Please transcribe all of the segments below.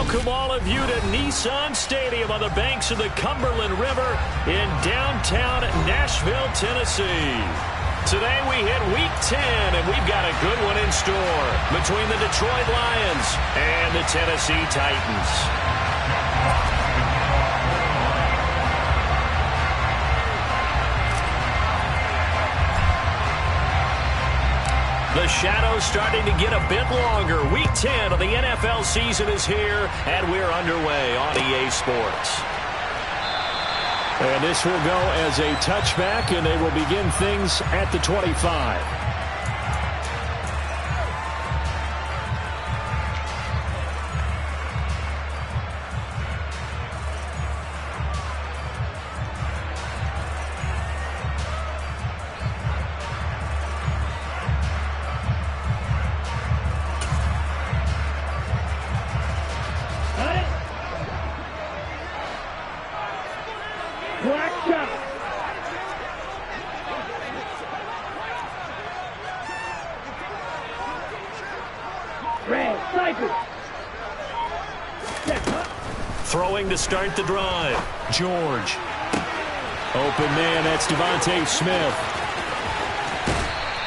welcome all of you to Nissan Stadium on the banks of the Cumberland River in downtown Nashville, Tennessee. Today we hit Week 10, and we've got a good one in store between the Detroit Lions and the Tennessee Titans. The shadow's starting to get a bit longer. Week 10 of the NFL season is here, and we're underway on EA Sports. And this will go as a touchback, and they will begin things at the 25. Throwing to start the drive. George. Open man, that's Devontae Smith.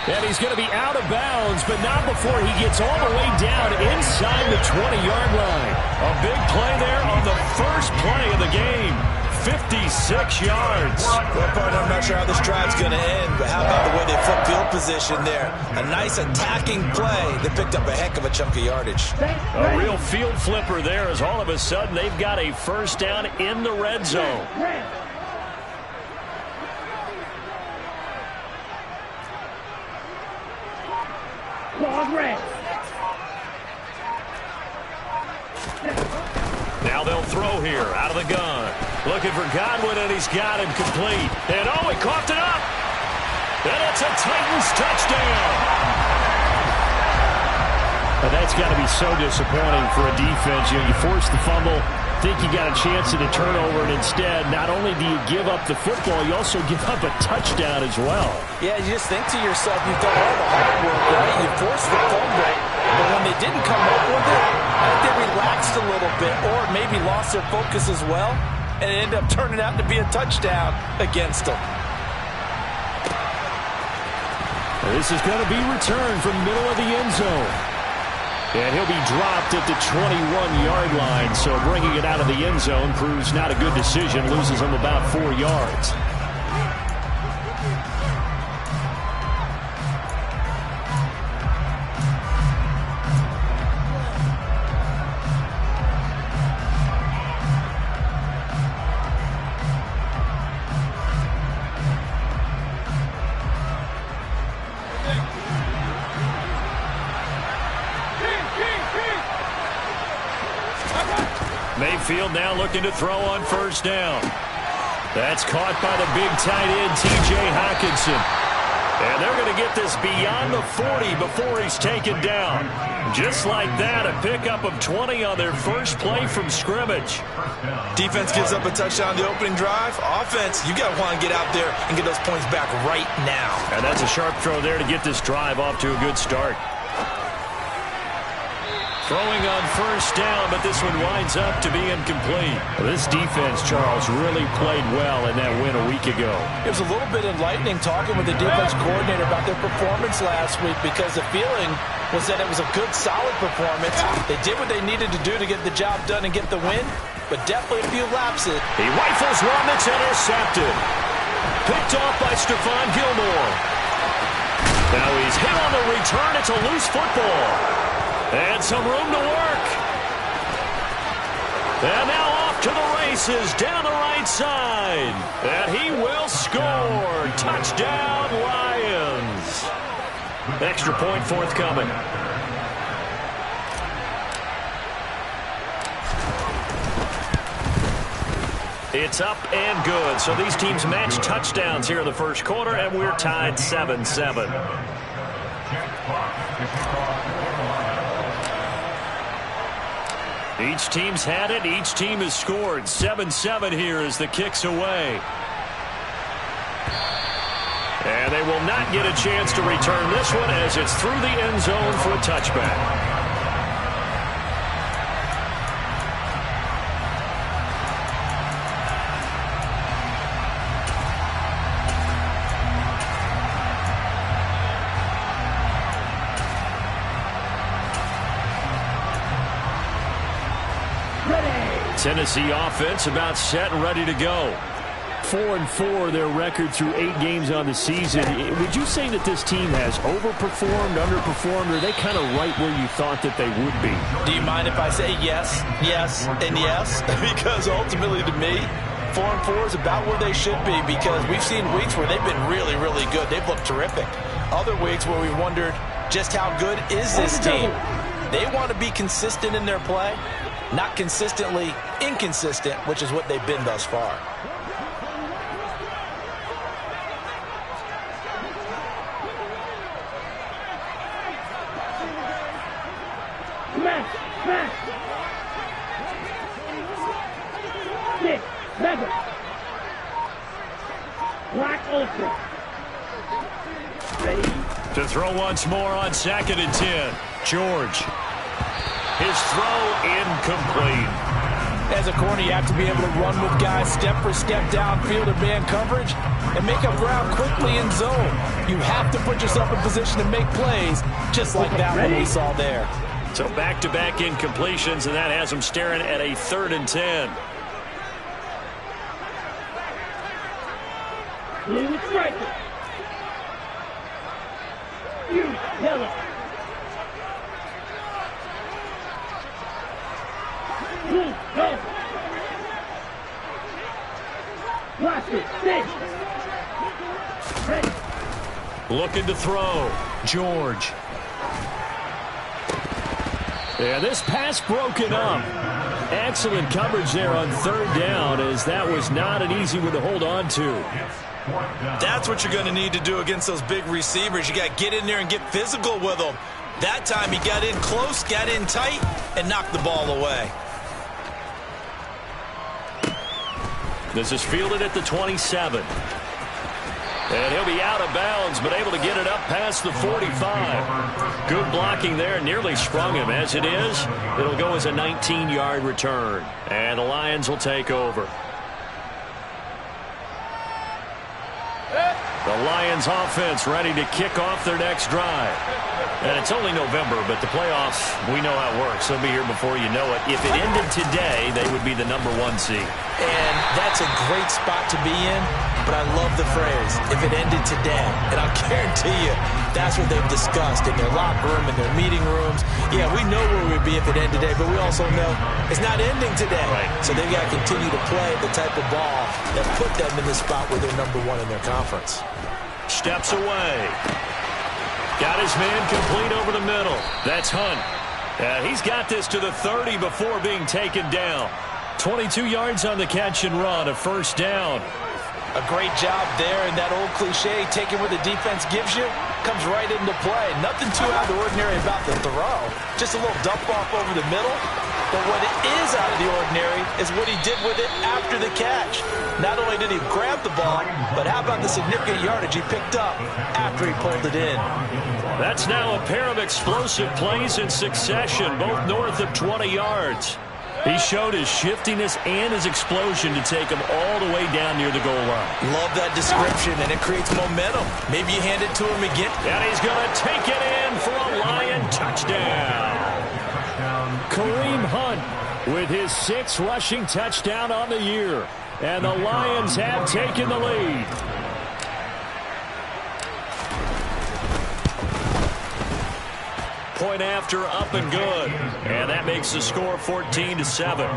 And he's going to be out of bounds, but not before he gets all the way down inside the 20-yard line. A big play there on the first play of the game. 56 yards. Well, partner, I'm not sure how this drive's going to end, but how about the way they flip field position there? A nice attacking play that picked up a heck of a chunk of yardage. A real field flipper there as all of a sudden they've got a first down in the red zone. Now they'll throw here out of the gun. Looking for Godwin, and he's got him complete. And oh, he coughed it up. And it's a Titans touchdown. Well, that's got to be so disappointing for a defense. You force the fumble, think you got a chance at a turnover, and instead, not only do you give up the football, you also give up a touchdown as well. Yeah, you just think to yourself, you've done all the hard work, right? You forced the fumble, but when they didn't come up with it, I think they relaxed a little bit, or maybe lost their focus as well, and it ended up turning out to be a touchdown against them. This is going to be returned from the middle of the end zone. And he'll be dropped at the 21-yard line, so bringing it out of the end zone proves not a good decision, loses him about 4 yards. Mayfield now looking to throw on first down. That's caught by the big tight end, T.J. Hockenson. And they're going to get this beyond the 40 before he's taken down. Just like that, a pickup of 20 on their first play from scrimmage. Defense gives up a touchdown on the opening drive. Offense, you got to want to get out there and get those points back right now. And that's a sharp throw there to get this drive off to a good start. Throwing on first down, but this one winds up to be incomplete. Well, this defense, Charles, really played well in that win a week ago. It was a little bit enlightening talking with the defense coordinator about their performance last week, because the feeling was that it was a good, solid performance. They did what they needed to do to get the job done and get the win, but definitely a few lapses. He rifles one that's intercepted. Picked off by Stephon Gilmore. Now he's hit on the return. It's a loose football. And some room to work. And now off to the races down the right side. And he will score. Touchdown, Lions. Extra point forthcoming. It's up and good. So these teams match touchdowns here in the first quarter, and we're tied 7-7. Each team's had it. Each team has scored. 7-7 here as the kick's away. And they will not get a chance to return this one as it's through the end zone for a touchback. Tennessee offense about set and ready to go. 4-4 their record through 8 games on the season. Would you say that this team has overperformed, underperformed, or are they kind of right where you thought that they would be? Do you mind if I say yes, yes, and yes? Because ultimately to me, 4-4 is about where they should be, because we've seen weeks where they've been really, really good. They've looked terrific. Other weeks where we wondered just how good is this team. They want to be consistent in their play, not consistently inconsistent, which is what they've been thus far. To throw once more on 2nd and 10. George. His throw incomplete. As a corner, you have to be able to run with guys step for step downfield in man coverage and make up ground quickly in zone. You have to put yourself in position to make plays, just like that one we saw there. So back-to-back incompletions, and that has him staring at a 3rd and 10. Looking to throw. George. Yeah, this pass broken up. Excellent coverage there on 3rd down, as that was not an easy one to hold on to. That's what you're going to need to do against those big receivers. You got to get in there and get physical with them. That time he got in close, got in tight, and knocked the ball away. This is fielded at the 27. And he'll be out of bounds, but able to get it up past the 45. Good blocking there, nearly sprung him. As it is, it'll go as a 19-yard return. And the Lions will take over. The Lions offense ready to kick off their next drive. And it's only November, but the playoffs, we know how it works. They'll be here before you know it. If it ended today, they would be the #1 seed. And that's a great spot to be in, but I love the phrase, if it ended today. And I'll guarantee you, that's what they've discussed in their locker room, in their meeting rooms. Yeah, we know where we'd be if it ended today, but we also know it's not ending today. Right. So they've got to continue to play the type of ball that put them in the spot where they're #1 in their conference. Steps away. Got his man complete over the middle. That's Hunt. He's got this to the 30 before being taken down. 22 yards on the catch and run, a 1st down. A great job there, and that old cliche, taking what the defense gives you, comes right into play. Nothing too out of the ordinary about the throw. Just a little dump off over the middle. But what is out of the ordinary is what he did with it after the catch. Not only did he grab the ball, but how about the significant yardage he picked up after he pulled it in. That's now a pair of explosive plays in succession, both north of 20 yards. He showed his shiftiness and his explosion to take him all the way down near the goal line. Love that description, and it creates momentum. Maybe you hand it to him again. And he's going to take it in for a Lion touchdown. Kareem Hunt with his 6th rushing touchdown on the year. And the Lions have taken the lead. Point after, up and good. And that makes the score 14-7.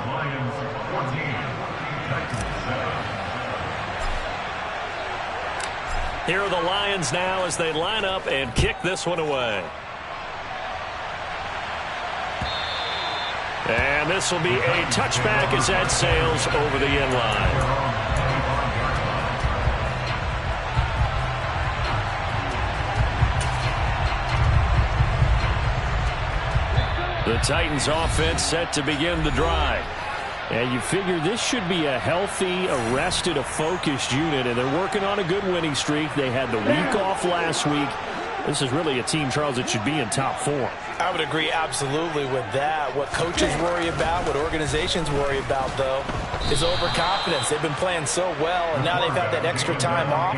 Here are the Lions now as they line up and kick this one away. And this will be a touchback as that sails over the end line. The Titans offense set to begin the drive. And you figure this should be a healthy, arrested, a focused unit, and they're working on a good winning streak. They had the week off last week. This is really a team, Charles, that should be in top form. I would agree absolutely with that. What coaches worry about, what organizations worry about, though, is overconfidence. They've been playing so well, and now they've had that extra time off.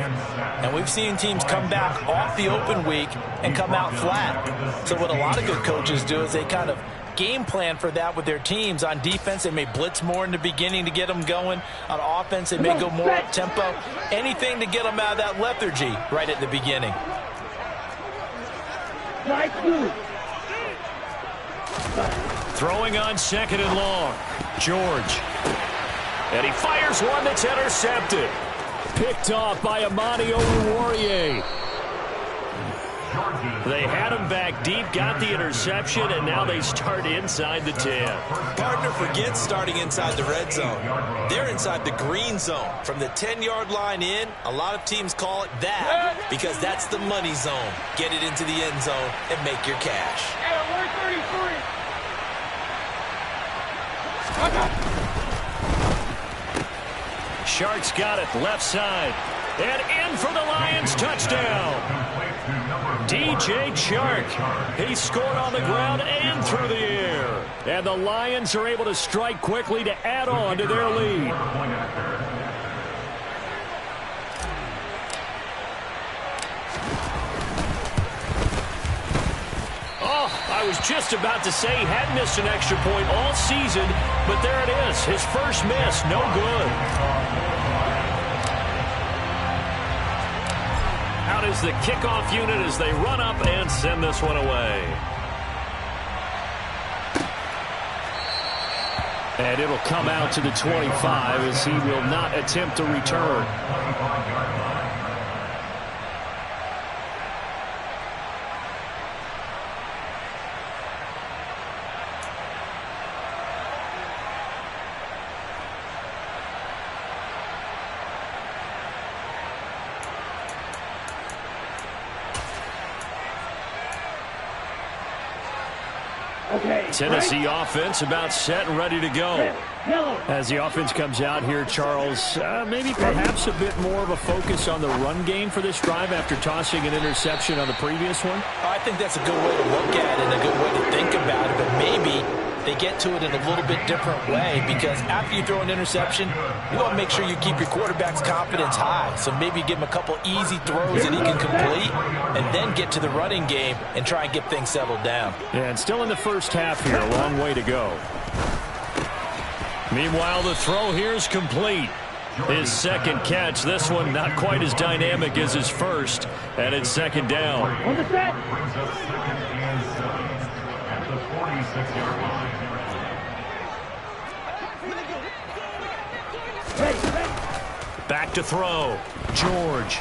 And we've seen teams come back off the open week and come out flat. So what a lot of good coaches do is they kind of game plan for that with their teams. On defense, they may blitz more in the beginning to get them going. On offense, they may go more up-tempo. Anything to get them out of that lethargy right at the beginning. Throwing on 2nd and long. George. And he fires one that's intercepted. Picked off by Amani Oruwariye. They had him back deep, got the interception, and now they start inside the 10. Partner forgets starting inside the red zone. They're inside the green zone. From the 10-yard line in, a lot of teams call it that because that's the money zone. Get it into the end zone and make your cash. Shark's got it left side. And in for the Lions touchdown. DJ Chark. He scored on the ground and through the air. And the Lions are able to strike quickly to add on to their lead. Oh, I was just about to say he had missed an extra point all season, but there it is. His first miss, no good. Out is the kickoff unit as they run up and send this one away. And it'll come out to the 25 as he will not attempt to return. Tennessee offense about set and ready to go. As the offense comes out here, Charles, maybe perhaps a bit more of a focus on the run game for this drive after tossing an interception on the previous one? I think that's a good way to look at it and a good way to think about it, but maybe they get to it in a little bit different way because after you throw an interception, you want to make sure you keep your quarterback's confidence high. So maybe give him a couple easy throws that he can complete and then get to the running game and try and get things settled down. Yeah, and still in the first half here, a long way to go. Meanwhile, the throw here is complete. His second catch, this one not quite as dynamic as his first, and it's 2nd down. On the set. Back to throw. George.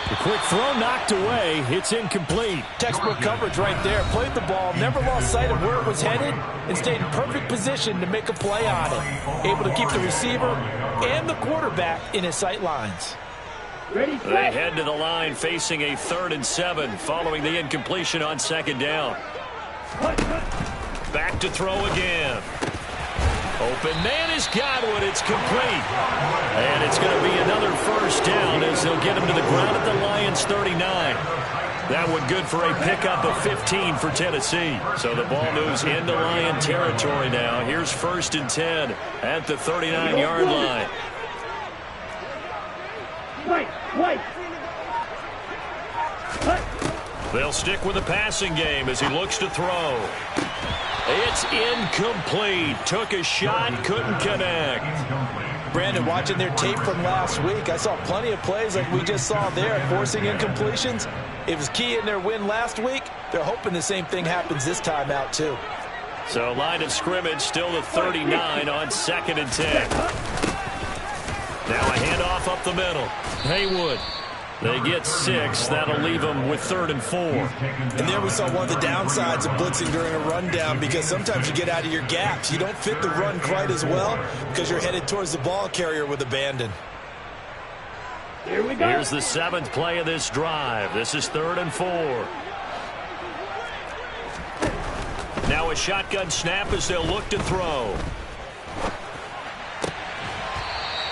The quick throw knocked away. It's incomplete. Textbook coverage right there. Played the ball, never lost sight of where it was headed, and stayed in perfect position to make a play on it. Able to keep the receiver and the quarterback in his sight lines. They head to the line facing a 3rd and 7 following the incompletion on 2nd down. Back to throw again. Open man is Godwin. It's complete. And it's going to be another first down as they'll get him to the ground at the Lions 39. That one good for a pickup of 15 for Tennessee. So the ball moves into Lion territory now. Here's 1st and 10 at the 39-yard line. They'll stick with the passing game as he looks to throw. It's incomplete. Took a shot, couldn't connect. Brandon, watching their tape from last week, I saw plenty of plays like we just saw there, forcing incompletions. It was key in their win last week. They're hoping the same thing happens this time out, too. So line of scrimmage still the 39 on 2nd and 10. Now a handoff up the middle. Haywood. They get 6. That'll leave them with 3rd and 4. And there we saw one of the downsides of blitzing during a rundown because sometimes you get out of your gaps. You don't fit the run quite as well because you're headed towards the ball carrier with abandon. Here we go. Here's the 7th play of this drive. This is 3rd and 4. Now a shotgun snap as they'll look to throw.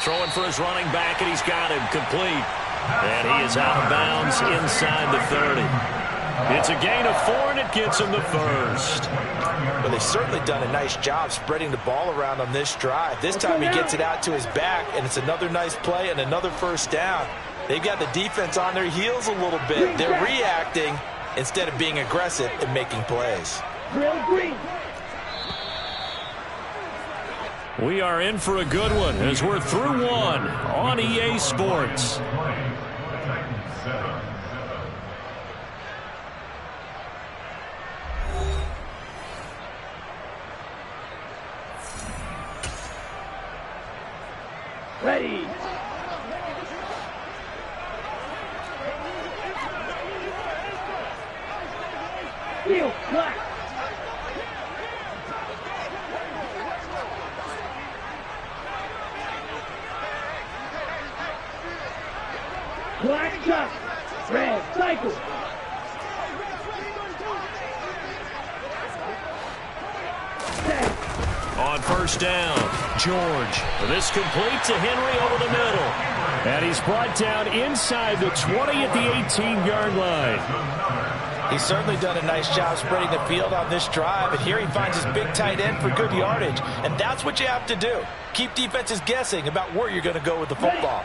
Throwing for his running back, and he's got him complete. And he is out of bounds inside the 30. It's a gain of 4, and it gets him the first. Well, they've certainly done a nice job spreading the ball around on this drive. This time he gets it out to his back, and it's another nice play and another first down. They've got the defense on their heels a little bit. They're reacting instead of being aggressive and making plays. We are in for a good one as we're through one on EA Sports. Ready. Heel, black. Black chuck. Red cycle. On first down, George. This complete to Henry over the middle. And he's brought down inside the 20 at the 18-yard line. He's certainly done a nice job spreading the field on this drive, and here he finds his big tight end for good yardage. And that's what you have to do. Keep defenses guessing about where you're going to go with the football.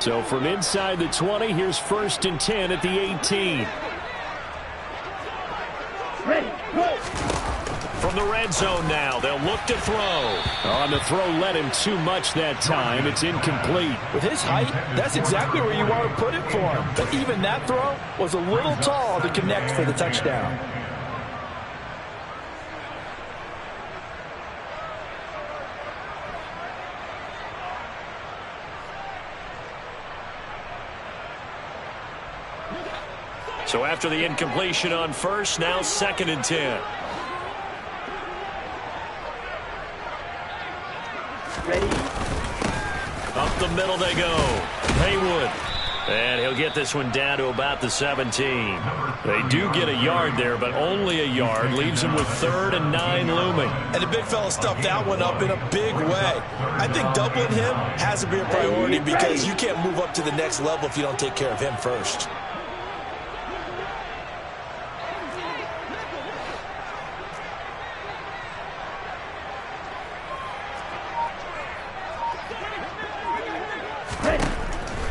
So from inside the 20, here's 1st and 10 at the 18. Ready, go. From the red zone now, they'll look to throw. On the throw, led him too much that time. It's incomplete. With his height, that's exactly where you want to put it for him. But even that throw was a little tall to connect for the touchdown. So after the incompletion on first, now 2nd and 10. Ready. Up the middle they go. Haywood. And he'll get this one down to about the 17. They do get a yard there, but only a yard. Leaves him with 3rd and 9 looming. And the big fella stuffed that one up in a big way. I think doubling him has to be a priority because you can't move up to the next level if you don't take care of him first.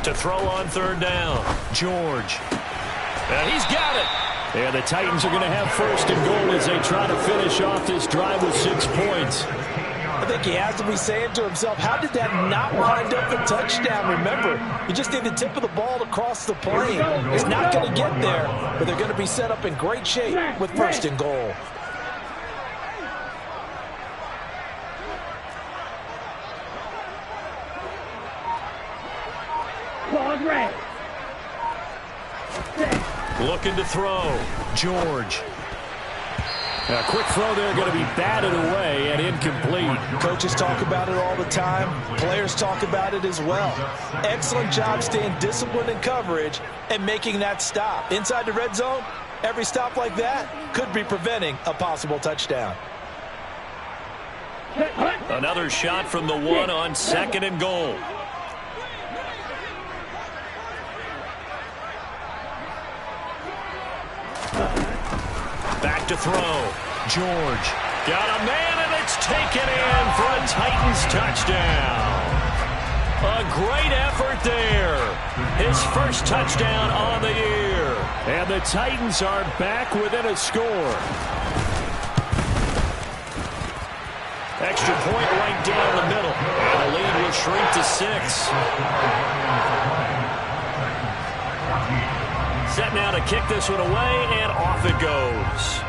To throw on 3rd down, George. And he's got it. And the Titans are going to have 1st and goal as they try to finish off this drive with 6 points. I think he has to be saying to himself, how did that not wind up a touchdown? Remember, you just need the tip of the ball to cross the plane. It's not going to get there, but they're going to be set up in great shape with 1st and goal. Red. Looking to throw. George. A quick throw there, going to be batted away and incomplete. Coaches talk about it all the time. Players talk about it as well. Excellent job staying disciplined in coverage and making that stop. Inside the red zone, every stop like that could be preventing a possible touchdown. Another shot from the 1 on 2nd and goal. Back to throw. George. Got a man, and it's taken in for a Titans touchdown. A great effort there. His 1st touchdown on the year. And the Titans are back within a score. Extra point right down the middle. And the lead will shrink to 6. Set now to kick this one away, and off it goes.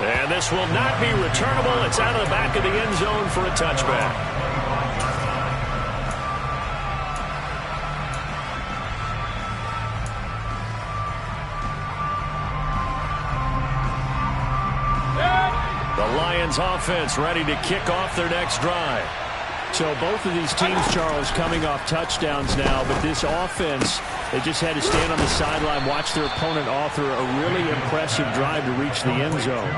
And this will not be returnable. It's out of the back of the end zone for a touchback. The Lions offense ready to kick off their next drive. So both of these teams, Charles, coming off touchdowns now, but this offense, they just had to stand on the sideline, watch their opponent author a really impressive drive to reach the end zone.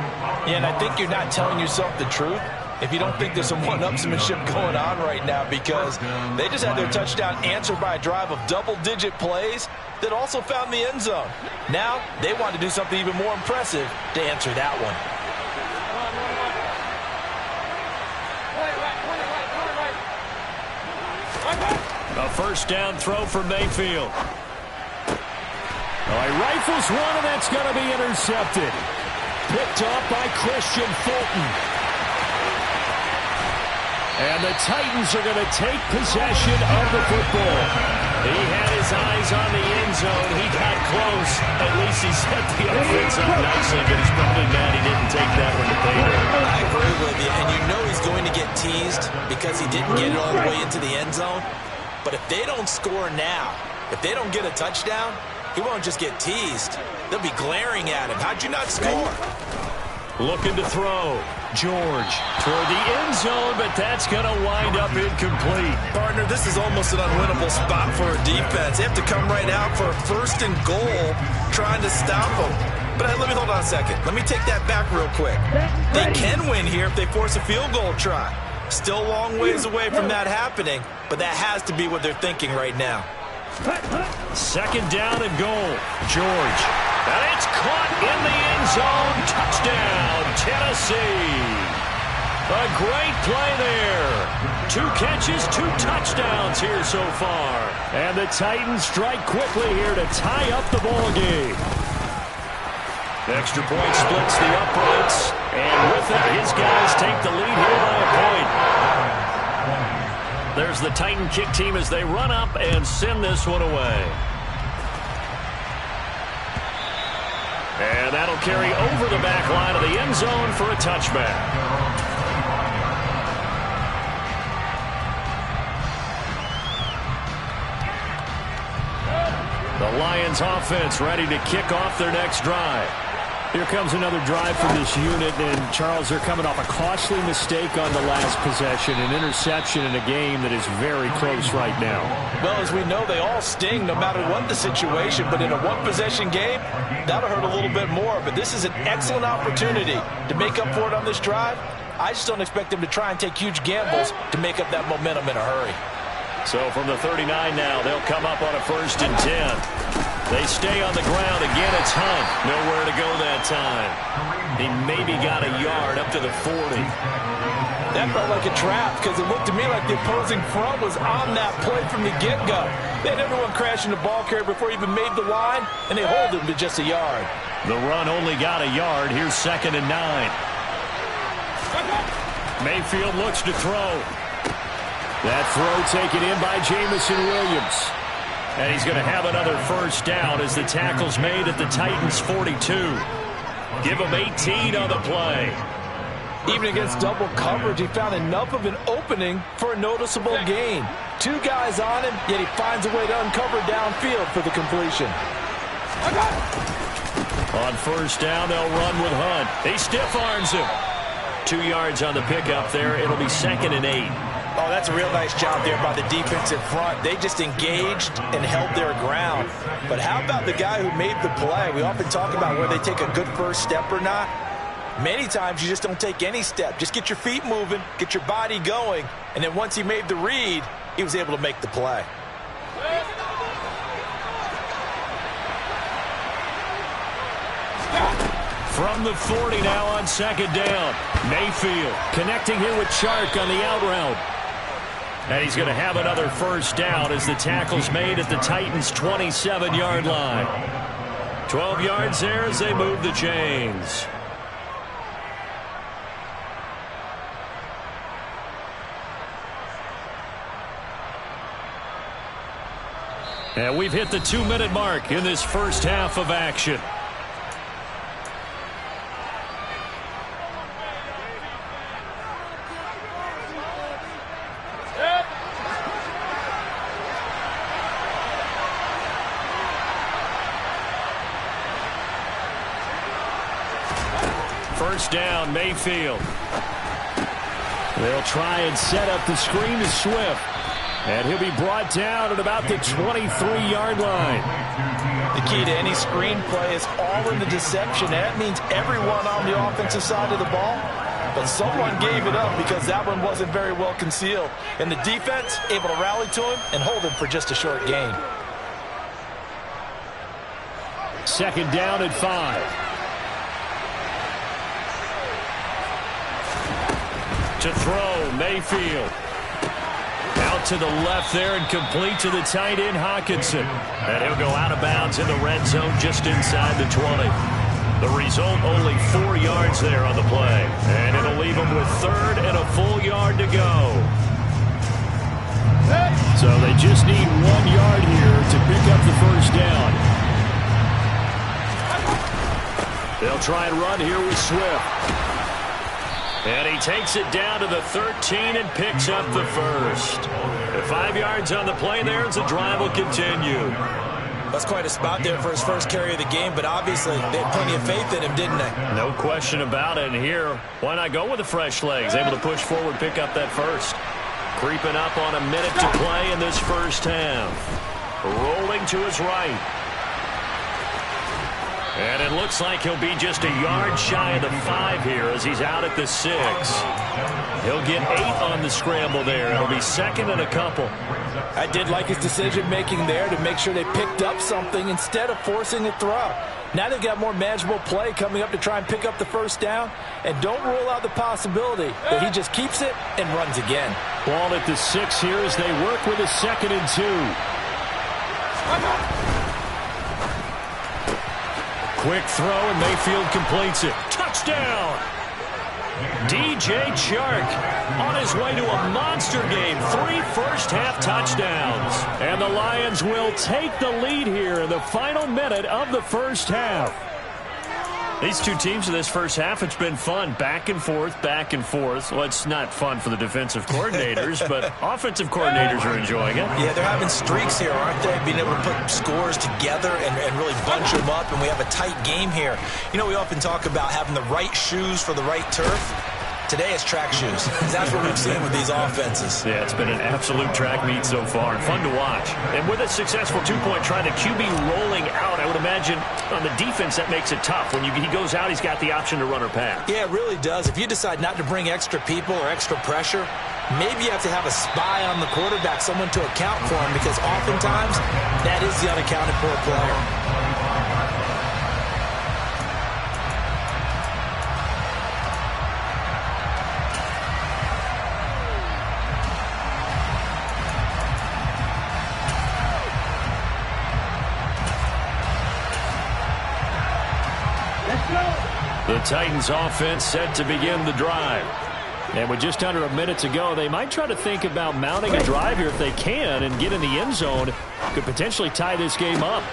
Yeah, and I think you're not telling yourself the truth if you don't think there's some one-upsmanship going on right now, because they just had their touchdown answered by a drive of double-digit plays that also found the end zone. Now they want to do something even more impressive to answer that one. A 1st down throw for Mayfield. Oh, he rifles one, and that's going to be intercepted. picked off by Christian Fulton. And the Titans are going to take possession of the football. He had his eyes on the end zone. He got close. At least he set the offense up nicely, but he's probably mad he didn't take that one to pay dirt. I agree with you, and you know he's going to get teased because he didn't get it all the way into the end zone. But if they don't score now, if they don't get a touchdown, he won't just get teased. They'll be glaring at him. How'd you not score? Looking to throw. George toward the end zone, but that's going to wind up incomplete. Partner, this is almost an unwinnable spot for a defense. They have to come right out for a 1st and goal trying to stop them. But let me hold on a second. Let me take that back real quick. They can win here if they force a field goal try. Still a long ways away from that happening, but that has to be what they're thinking right now. 2nd down and goal. George. And it's caught in the end zone. Touchdown, Tennessee. A great play there. 2 catches, 2 touchdowns here so far. And the Titans strike quickly here to tie up the ball game. Extra point splits the uprights. And with it, his guys take the lead here by a point. There's the Titan kick team as they run up and send this one away. And that'll carry over the back line of the end zone for a touchback. The Lions offense ready to kick off their next drive. Here comes another drive from this unit, and Charles, they're coming off a costly mistake on the last possession, an interception in a game that is very close right now. Well, as we know, they all sting no matter what the situation, but in a one-possession game, that'll hurt a little bit more. But this is an excellent opportunity to make up for it on this drive. I just don't expect them to try and take huge gambles to make up that momentum in a hurry. So from the 39 now, they'll come up on a 1st and 10. They stay on the ground. Again, it's Hunt. Nowhere to go that time. He maybe got a yard up to the 40. That felt like a trap because it looked to me like the opposing front was on that play from the get-go. They had everyone crashing the ball carrier before he even made the line, and they hold him to just a yard. The run only got a yard. Here's 2nd and 9. Mayfield looks to throw. That throw taken in by Jamison Williams. And he's going to have another 1st down as the tackle's made at the Titans' 42. Give him 18 on the play. Even against double coverage, he found enough of an opening for a noticeable gain. 2 guys on him, yet he finds a way to uncover downfield for the completion. On 1st down, they'll run with Hunt. He stiff arms him. 2 yards on the pickup there. It'll be 2nd and 8. Oh, that's a real nice job there by the defensive front. They just engaged and held their ground. But how about the guy who made the play? We often talk about whether they take a good first step or not. Many times you just don't take any step. Just get your feet moving, get your body going, and then once he made the read, he was able to make the play. From the 40 now on 2nd down. Mayfield connecting here with Chark on the out route. And he's going to have another 1st down as the tackle's made at the Titans' 27-yard line. 12 yards there as they move the chains. And we've hit the 2-minute mark in this first half of action. First down, Mayfield. They'll try and set up the screen to Swift. And he'll be brought down at about the 23-yard line. The key to any screenplay is all in the deception. That means everyone on the offensive side of the ball. But someone gave it up because that one wasn't very well concealed. And the defense able to rally to him and hold him for just a short gain. 2nd down and 5. To throw, Mayfield. Out to the left there and complete to the tight end, Hockenson. And he'll go out of bounds in the red zone just inside the 20. The result, only 4 yards there on the play. And it'll leave them with 3rd and a full yard to go. So they just need 1 yard here to pick up the first down. They'll try and run here with Swift. And he takes it down to the 13 and picks up the first. 5 yards on the play there as the drive will continue. That's quite a spot there for his first carry of the game, but obviously they had plenty of faith in him, didn't they? No question about it. And here, why not go with the fresh legs? Able to push forward, pick up that first. Creeping up on a minute to play in this first half. Rolling to his right. And it looks like he'll be just a yard shy of the 5 here as he's out at the 6. He'll get 8 on the scramble there. It'll be 2nd and a couple. I did like his decision-making there to make sure they picked up something instead of forcing a throw. Now they've got more manageable play coming up to try and pick up the first down. And don't rule out the possibility that he just keeps it and runs again. Ball at the 6 here as they work with a 2nd and 2. Quick throw, and Mayfield completes it. Touchdown! DJ Chark on his way to a monster game. 3 first-half touchdowns. And the Lions will take the lead here in the final minute of the first half. These two teams in this first half, it's been fun. Back and forth, back and forth. Well, it's not fun for the defensive coordinators, but offensive coordinators are enjoying it. Yeah, they're having streaks here, aren't they? Being able to put scores together and really bunch them up, and we have a tight game here. You know, we often talk about having the right shoes for the right turf. Today it's track shoes. That's what we've seen with these offenses. Yeah, it's been an absolute track meet so far. Fun to watch. And with a successful 2-point try, the QB rolling out, I would imagine on the defense that makes it tough. When he goes out, he's got the option to run or pass. Yeah, it really does. If you decide not to bring extra people or extra pressure, maybe you have to have a spy on the quarterback, someone to account for him, because oftentimes that is the unaccounted for player. The Titans offense set to begin the drive. And with just under a minute to go, they might try to think about mounting a drive here if they can and get in the end zone. Could potentially tie this game up.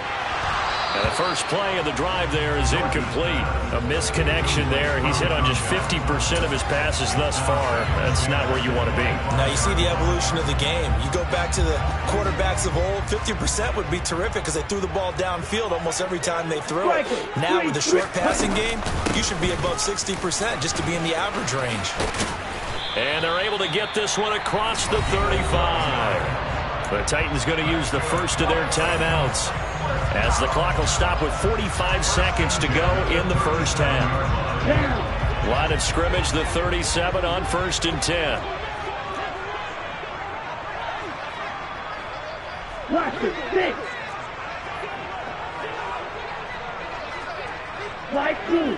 And the first play of the drive there is incomplete. A misconnection there. He's hit on just 50% of his passes thus far. That's not where you want to be. Now you see the evolution of the game. You go back to the quarterbacks of old, 50% would be terrific because they threw the ball downfield almost every time they threw it. Now with the short passing game, you should be above 60% just to be in the average range. And they're able to get this one across the 35. The Titans going to use the first of their timeouts, as the clock will stop with 45 seconds to go in the first half. Line of scrimmage, the 37 on 1st and 10. Watch it, 6. Slide 2.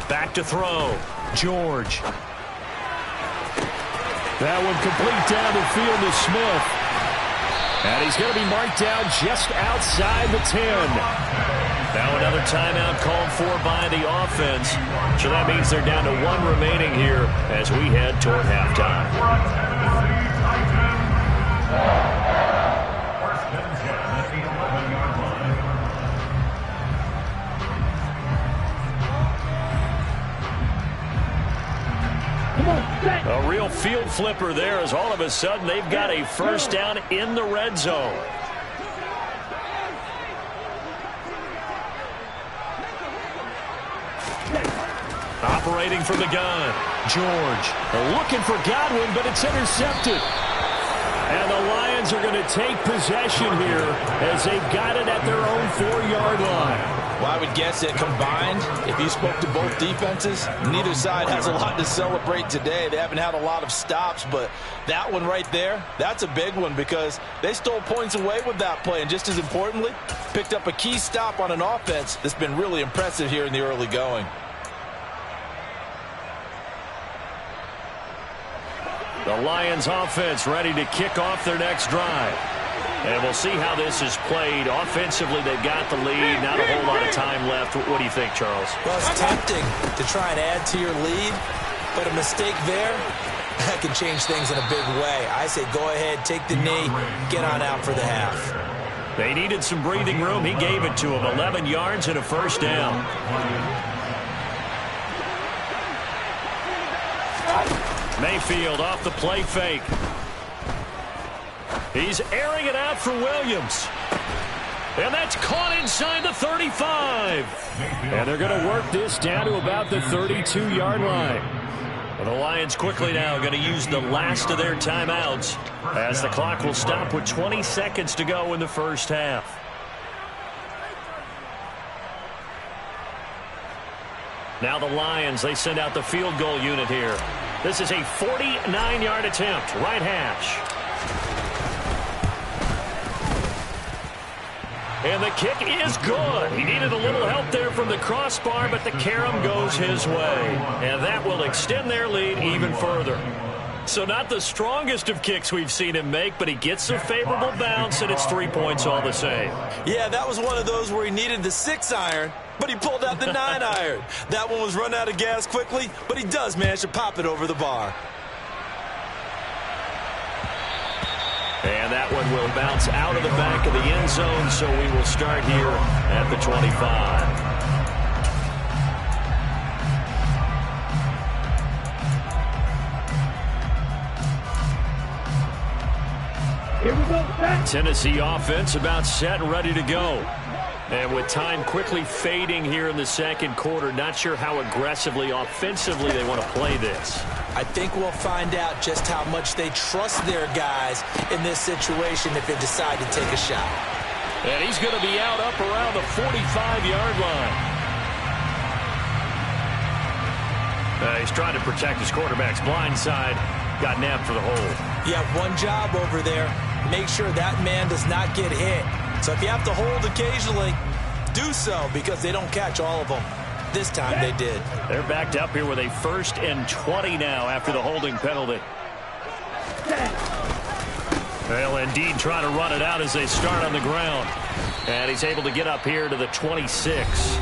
Back to throw. George. That one complete down the field to Smith. And he's going to be marked down just outside the 10. Now another timeout called for by the offense. So that means they're down to 1 remaining here as we head toward halftime. A real field flipper there as all of a sudden they've got a first down in the red zone. Operating from the gun, George looking for Godwin, but it's intercepted. And the Lions are going to take possession here as they've got it at their own 4-yard line. Well, I would guess that combined, if you spoke to both defenses, neither side has a lot to celebrate today. They haven't had a lot of stops, but that one right there, that's a big one because they stole points away with that play. And just as importantly, picked up a key stop on an offense that's been really impressive here in the early going. The Lions offense ready to kick off their next drive. And we'll see how this is played. Offensively, they've got the lead. Not a whole lot of time left. What do you think, Charles? Well, it's tempting to try and add to your lead, but a mistake there, that can change things in a big way. I say go ahead, take the knee, get on out for the half. They needed some breathing room. He gave it to them. 11 yards and a first down. Mayfield off the play fake. He's airing it out for Williams. And that's caught inside the 35. And they're going to work this down to about the 32-yard line. Well, the Lions quickly now going to use the last of their timeouts as the clock will stop with 20 seconds to go in the first half. Now the Lions, they send out the field goal unit here. This is a 49-yard attempt, right hash. And the kick is good. He needed a little help there from the crossbar, but the carom goes his way. And that will extend their lead even further. So not the strongest of kicks we've seen him make, but he gets a favorable bounce, and it's 3 points all the same. Yeah, that was one of those where he needed the 6-iron, but he pulled out the 9-iron. That one was run out of gas quickly, but he does manage to pop it over the bar. And that one will bounce out of the back of the end zone, so we will start here at the 25. Here we go, set. Tennessee offense about set and ready to go. And with time quickly fading here in the second quarter, not sure how aggressively, offensively they want to play this. I think we'll find out just how much they trust their guys in this situation if they decide to take a shot. And he's going to be out up around the 45-yard line. He's trying to protect his quarterback's blind side. Got nabbed for the hold. You have one job over there. Make sure that man does not get hit. So if you have to hold occasionally, do so because they don't catch all of them. This time they did. They're backed up here with a 1st and 20 now after the holding penalty. They'll indeed try to run it out as they start on the ground. And he's able to get up here to the 26.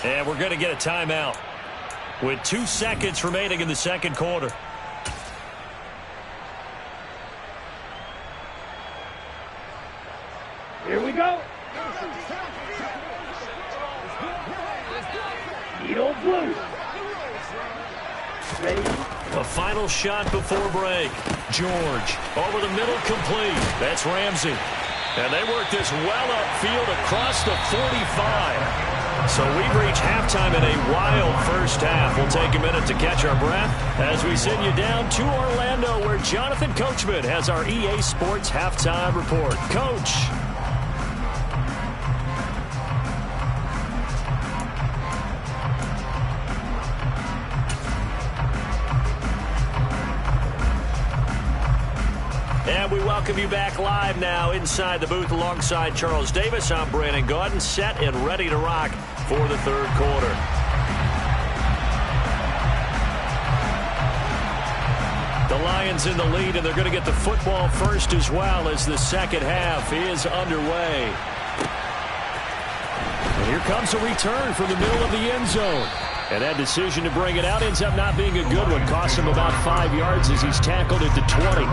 And we're going to get a timeout with 2 seconds remaining in the second quarter. Here we go. Needle blue. Ready? A final shot before break. George over the middle, complete. That's Ramsey. And they work this well upfield across the 45. So we've reached halftime in a wild first half. We'll take a minute to catch our breath as we send you down to Orlando, where Jonathan Coachman has our EA Sports halftime report. Coach. And we welcome you back live now inside the booth alongside Charles Davis. I'm Brandon Gaudin, set and ready to rock for the third quarter. The Lions in the lead, and they're going to get the football first as well as the second half is underway. And here comes a return from the middle of the end zone. And that decision to bring it out ends up not being a good one. Costs him about 5 yards as he's tackled at the 20.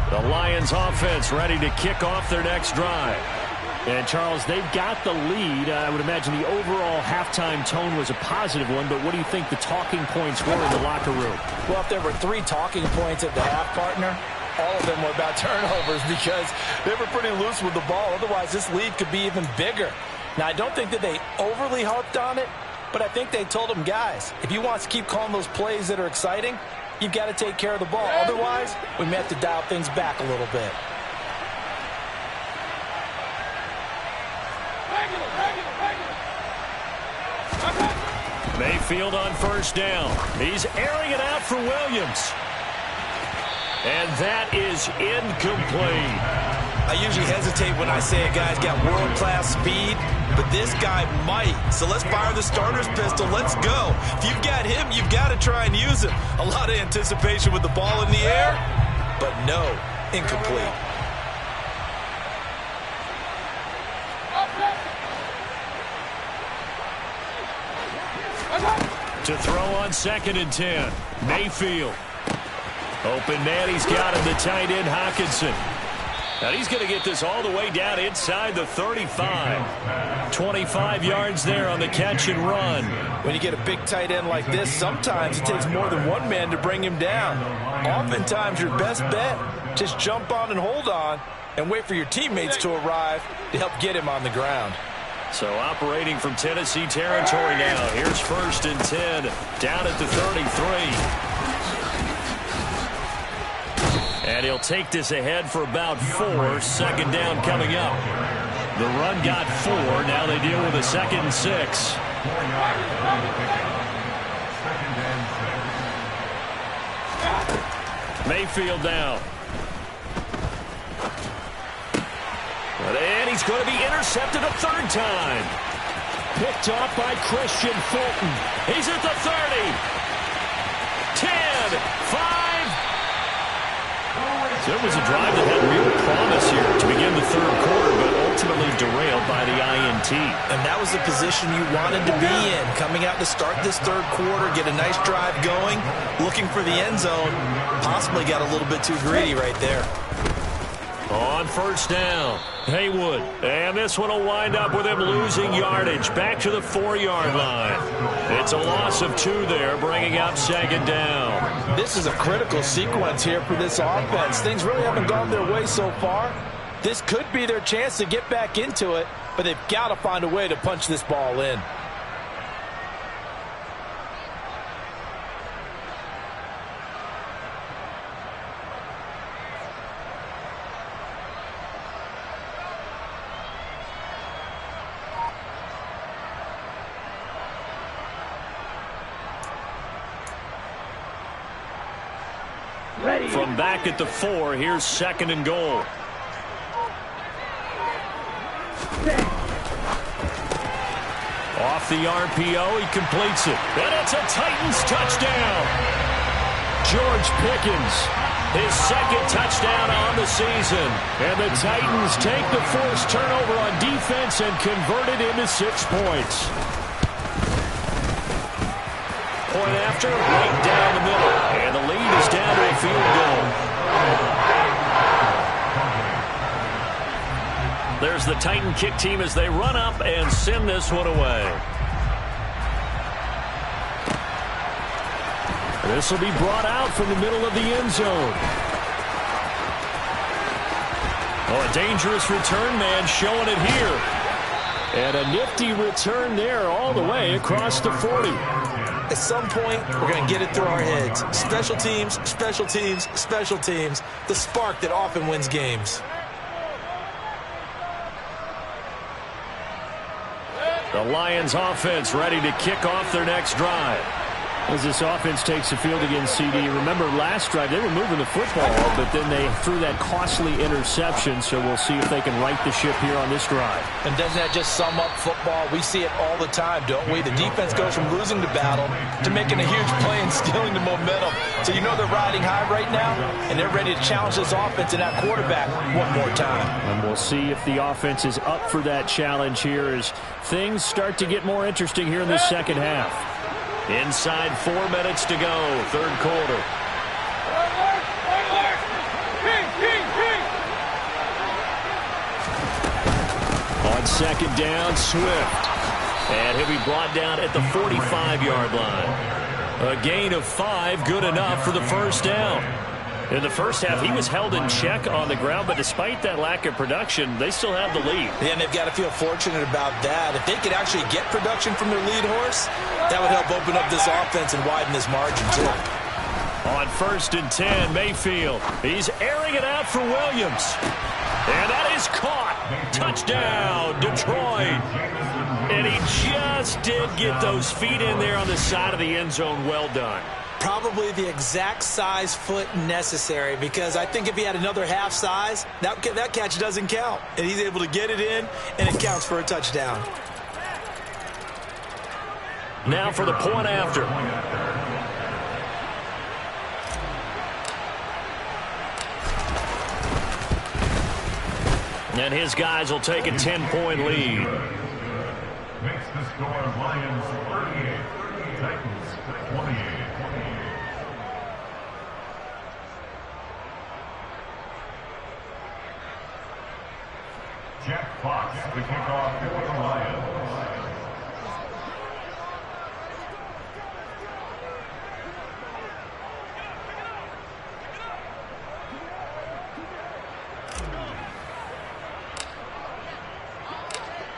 The Lions offense ready to kick off their next drive. And, Charles, they've got the lead. I would imagine the overall halftime tone was a positive one, but what do you think the talking points were in the locker room? Well, if there were 3 talking points at the half, partner, all of them were about turnovers because they were pretty loose with the ball. Otherwise, this lead could be even bigger. Now, I don't think that they overly harped on it, but I think they told them, guys, if you want to keep calling those plays that are exciting, you've got to take care of the ball. Otherwise, we may have to dial things back a little bit. Mayfield on first down. He's airing it out for Williams. And that is incomplete. I usually hesitate when I say a guy's got world-class speed, but this guy might. So let's fire the starter's pistol. Let's go. If you've got him, you've got to try and use him. A lot of anticipation with the ball in the air, but no, incomplete. To throw on 2nd and 10. Mayfield. Open man, he's got him, the tight end, Hockenson. And he's going to get this all the way down inside the 35. 25 yards there on the catch and run. When you get a big tight end like this, sometimes it takes more than one man to bring him down. Oftentimes, your best bet, just jump on and hold on and wait for your teammates to arrive to help get him on the ground. So operating from Tennessee territory now. Here's 1st and 10 down at the 33. And he'll take this ahead for about 4. 2nd down coming up. The run got 4. Now they deal with a 2nd and 6. Mayfield down. And he's going to be intercepted a 3rd time. Picked off by Christian Fulton. He's at the 30. 10, 5. So it was a drive that had real promise here to begin the 3rd quarter, but ultimately derailed by the INT. And that was the position you wanted to be in. Coming out to start this 3rd quarter, get a nice drive going, looking for the end zone. Possibly got a little bit too greedy right there. On 1st down, Haywood. And this one will wind up with him losing yardage. Back to the 4-yard line. It's a loss of 2 there, bringing up 2nd down. This is a critical sequence here for this offense. Things really haven't gone their way so far. This could be their chance to get back into it, but they've got to find a way to punch this ball in. From back at the 4, here's 2nd and goal. Off the RPO, he completes it. And it's a Titans touchdown. George Pickens, his 2nd touchdown on the season. And the Titans take the forced turnover on defense and convert it into 6 points. Point after, right down the middle. And the lead is down to a field goal. There's the Titan kick team as they run up and send this one away. This will be brought out from the middle of the end zone. Oh, a dangerous return man showing it here. And a nifty return there all the way across the 40. At some point, we're going to get it through our heads. Special teams, special teams, special teams. The spark that often wins games. The Lions offense ready to kick off their next drive. As this offense takes the field against CD, remember last drive they were moving the football, but then they threw that costly interception, so we'll see if they can right the ship here on this drive. And doesn't that just sum up football? We see it all the time, don't we? The defense goes from losing the battle to making a huge play and stealing the momentum. So you know they're riding high right now, and they're ready to challenge this offense and that quarterback one more time. And we'll see if the offense is up for that challenge here as things start to get more interesting here in the 2nd half. Inside 4 minutes to go, 3rd quarter. On 2nd down, Swift. And he'll be brought down at the 45-yard line. A gain of 5, good enough for the 1st down. In the first half, he was held in check on the ground, but despite that lack of production, they still have the lead. Yeah, and they've got to feel fortunate about that. If they could actually get production from their lead horse, that would help open up this offense and widen this margin, too. On 1st and 10, Mayfield. He's airing it out for Williams. And that is caught. Touchdown, Detroit. And he just did get those feet in there on the side of the end zone. Well done. Probably the exact size foot necessary, because I think if he had another half size, that catch doesn't count. And he's able to get it in, and it counts for a touchdown. Now for the point after. And his guys will take a 10-point lead. Makes the score Lions 38, Titans 28. Jack Fox, the kickoff for the Lions.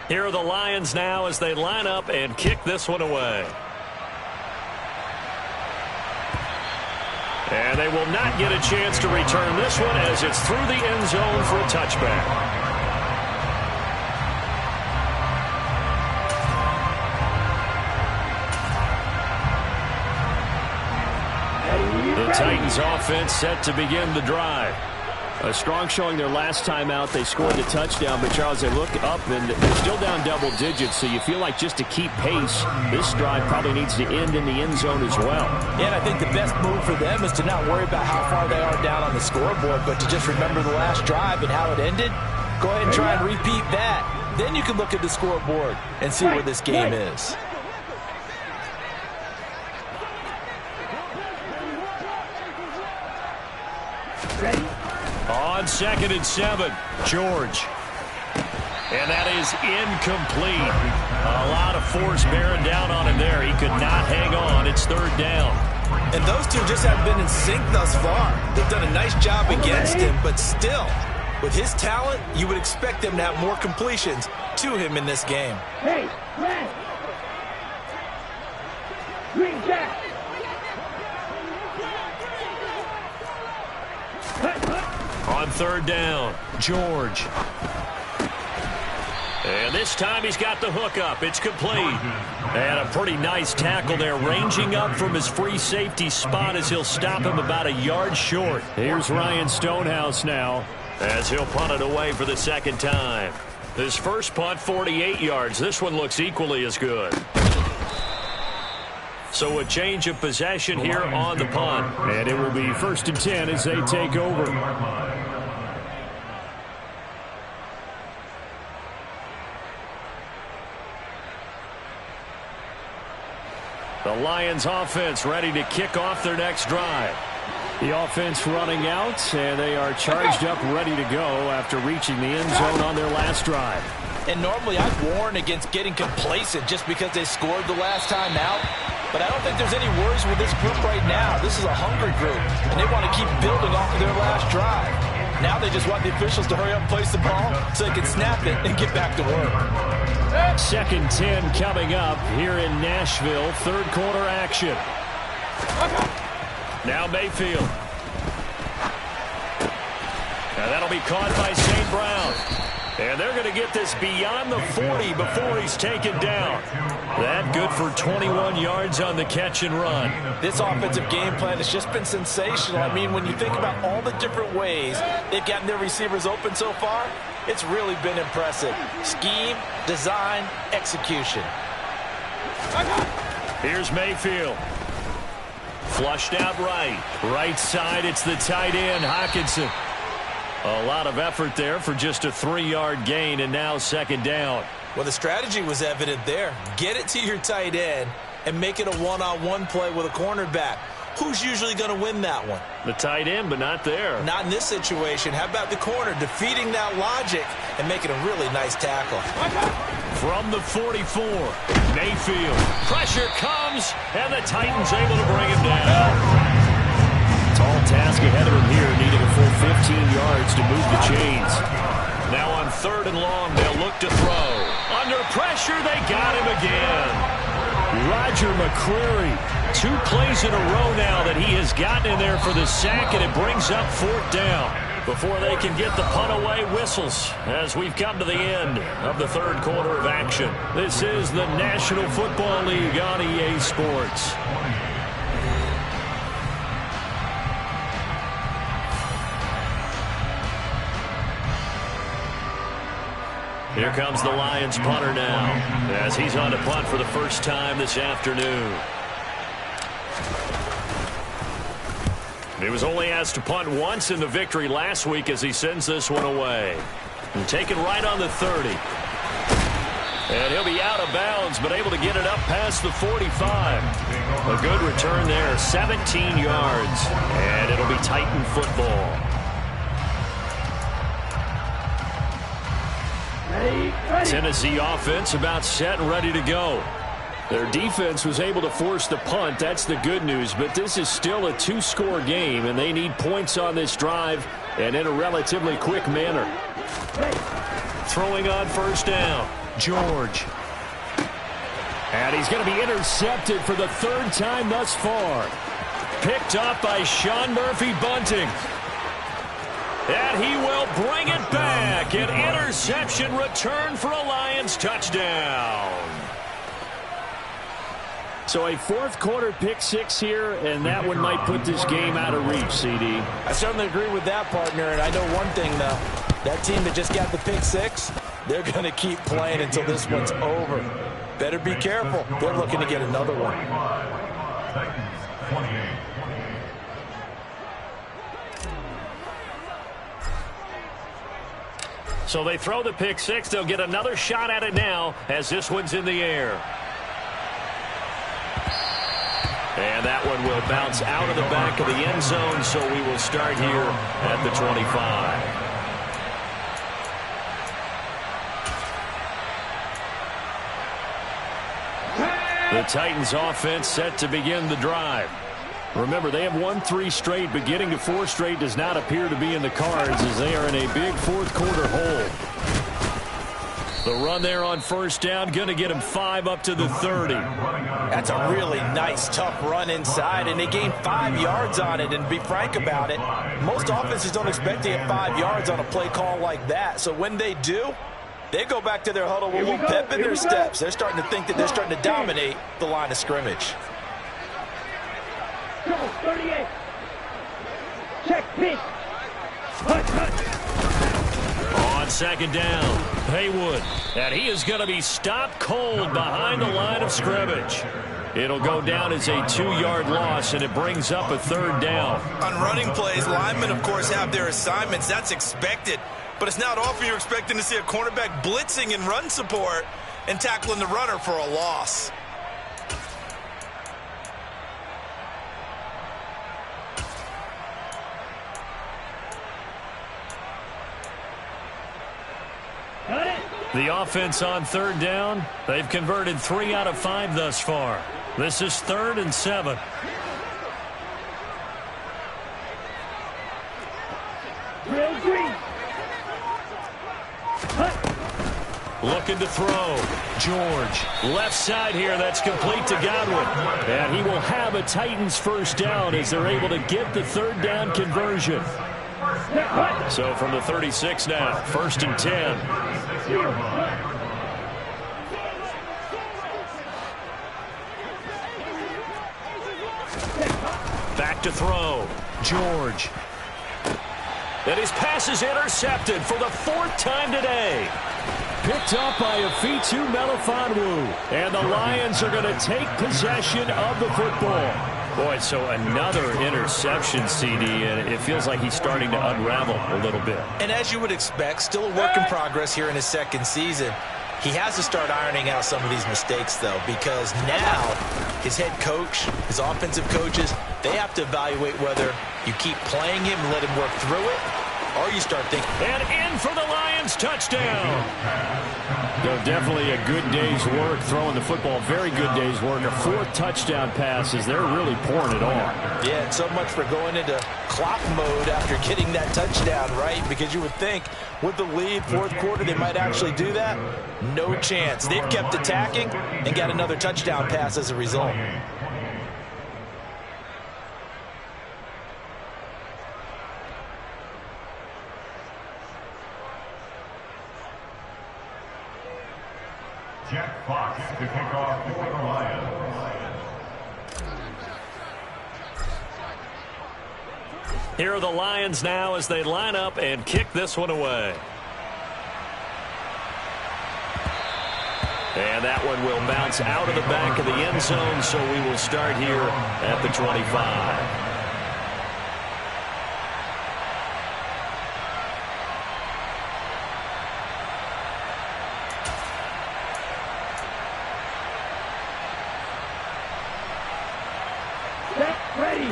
Here are the Lions now as they line up and kick this one away. And they will not get a chance to return this one as it's through the end zone for a touchback. The Titans offense set to begin the drive. A strong showing their last time out. They scored the touchdown, but Charles, they look up and they're still down double digits, so you feel like just to keep pace, this drive probably needs to end in the end zone as well. Yeah, and I think the best move for them is to not worry about how far they are down on the scoreboard, but to just remember the last drive and how it ended. Go ahead and try and repeat that. Then you can look at the scoreboard and see where this game is. On 2nd and 7, George. And that is incomplete. A lot of force bearing down on him there. He could not hang on. It's 3rd down. And those two just haven't been in sync thus far. They've done a nice job against him, but still, with his talent, you would expect them to have more completions to him in this game. Hey, red. Green jack. On 3rd down, George. And this time he's got the hook up. It's complete. And a pretty nice tackle there, ranging up from his free safety spot as he'll stop him about a yard short. Here's Ryan Stonehouse now as he'll punt it away for the 2nd time. His first punt, 48 yards. This one looks equally as good. So a change of possession here on the punt. And it will be 1st and 10 as they take over. The Lions offense ready to kick off their next drive. The offense running out, and they are charged up, ready to go after reaching the end zone on their last drive. And normally I'd warn against getting complacent just because they scored the last time out. But I don't think there's any worries with this group right now. This is a hungry group, and they want to keep building off of their last drive. Now they just want the officials to hurry up and place the ball so they can snap it and get back to work. 2nd 10 coming up here in Nashville. 3rd quarter action. Now Mayfield. Now that'll be caught by St. Brown. And they're going to get this beyond the 40 before he's taken down. That good for 21 yards on the catch and run. This offensive game plan has just been sensational. I mean, when you think about all the different ways they've gotten their receivers open so far, it's really been impressive. Scheme, design, execution. Here's Mayfield. Flushed out right. Right side, it's the tight end, Hockenson. A lot of effort there for just a 3-yard gain, and now 2nd down. Well, the strategy was evident there. Get it to your tight end and make it a one-on-one play with a cornerback. Who's usually going to win that one? The tight end, but not there. Not in this situation. How about the corner defeating that logic and making a really nice tackle? From the 44, Mayfield. Pressure comes, and the Titans able to bring him down. Tall task ahead of him here, needing a full 15 yards to move the chains. Now on 3rd and long, they'll look to throw. Under pressure, they got him again. Roger McCreary. 2 plays in a row now that he has gotten in there for the sack, and it brings up 4th down. Before they can get the punt away, whistles as we've come to the end of the 3rd quarter of action. This is the National Football League on EA Sports. Here comes the Lions punter now, as he's on to punt for the first time this afternoon. He was only asked to punt once in the victory last week as he sends this one away. And taken right on the 30. And he'll be out of bounds, but able to get it up past the 45. A good return there, 17 yards. And it'll be Titan football. Tennessee offense about set and ready to go. Their defense was able to force the punt. That's the good news. But this is still a two-score game, and they need points on this drive and in a relatively quick manner. Throwing on first down, George. And he's going to be intercepted for the third time thus far. Picked up by Sean Murphy-Bunting. And he will bring it back. An interception return for a Lions touchdown. So a fourth-quarter pick-6 here, and that one might put this game out of reach, CD. I certainly agree with that, partner. And I know one thing, though. That team that just got the pick-6, they're going to keep playing until this one's over. Better be careful. They're looking to get another one. So they throw the pick-6. They'll get another shot at it now as this one's in the air. And that one will bounce out of the back of the end zone, so we will start here at the 25. The Titans offense set to begin the drive. Remember, they have won 3 straight, but getting to 4 straight does not appear to be in the cards as they are in a big fourth-quarter hole. The run there on first down, going to get him 5 up to the 30. That's a really nice, tough run inside, and they gained 5 yards on it. And to be frank about it, most offenses don't expect to get 5 yards on a play call like that. So when they do, they go back to their huddle with a little pep in their steps. They're starting to think that they're starting to dominate the line of scrimmage. Go, 38. Check pitch. On second down, Haywood. And he is going to be stopped cold behind the line of scrimmage. It'll go down as a 2-yard loss, and it brings up a third down. On running plays, linemen, of course, have their assignments. That's expected. But it's not often you're expecting to see a cornerback blitzing in run support and tackling the runner for a loss. The offense on third down, they've converted 3 out of 5 thus far. This is 3rd and 7. Looking to throw. George. Left side here, that's complete to Godwin. And he will have a Titans first down as they're able to get the third down conversion. So from the 36 now, 1st and 10. Back to throw. George. And his pass is intercepted for the 4th time today. Picked up by Afitu Melifonwu. And the Lions are going to take possession of the football. Boy, so another interception, CD, and it feels like he's starting to unravel a little bit. And as you would expect, still a work in progress here in his 2nd season. He has to start ironing out some of these mistakes, though, because now his head coach, his offensive coaches, they have to evaluate whether you keep playing him and let him work through it, or you start thinking. And in for the Lions touchdown. No, definitely a good day's work throwing the football. Very good day's work. A 4th touchdown pass as they're really pouring it on. Yeah, and so much for going into clock mode after getting that touchdown, right? Because you would think with the lead, 4th quarter, they might actually do that. No chance. They've kept attacking and got another touchdown pass as a result. Jack Fox to kick off for the Lions. Here are the Lions now as they line up and kick this one away. And that one will bounce out of the back of the end zone, so we will start here at the 25.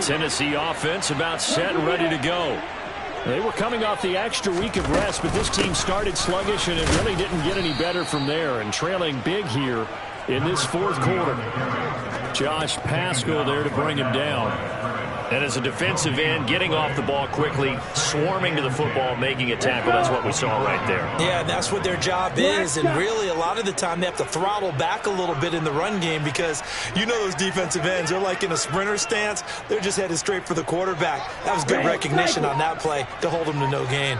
Tennessee offense about set and ready to go. They were coming off the extra week of rest, but this team started sluggish, and it really didn't get any better from there. And trailing big here in this fourth quarter. Josh Paschal there to bring him down. And as a defensive end, getting off the ball quickly, swarming to the football, making a tackle, that's what we saw right there. Yeah, that's what their job is. And really, a lot of the time, they have to throttle back a little bit in the run game because you know those defensive ends, they're like in a sprinter stance. They're just headed straight for the quarterback. That was good recognition on that play to hold them to no gain.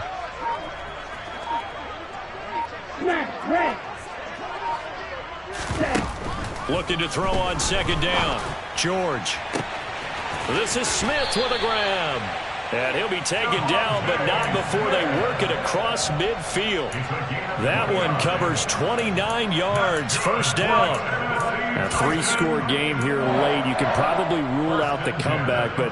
Looking to throw on second down. George. This is Smith with a grab. And he'll be taken down, but not before they work it across midfield. That one covers 29 yards. First down. A three-score game here late. You can probably rule out the comeback, but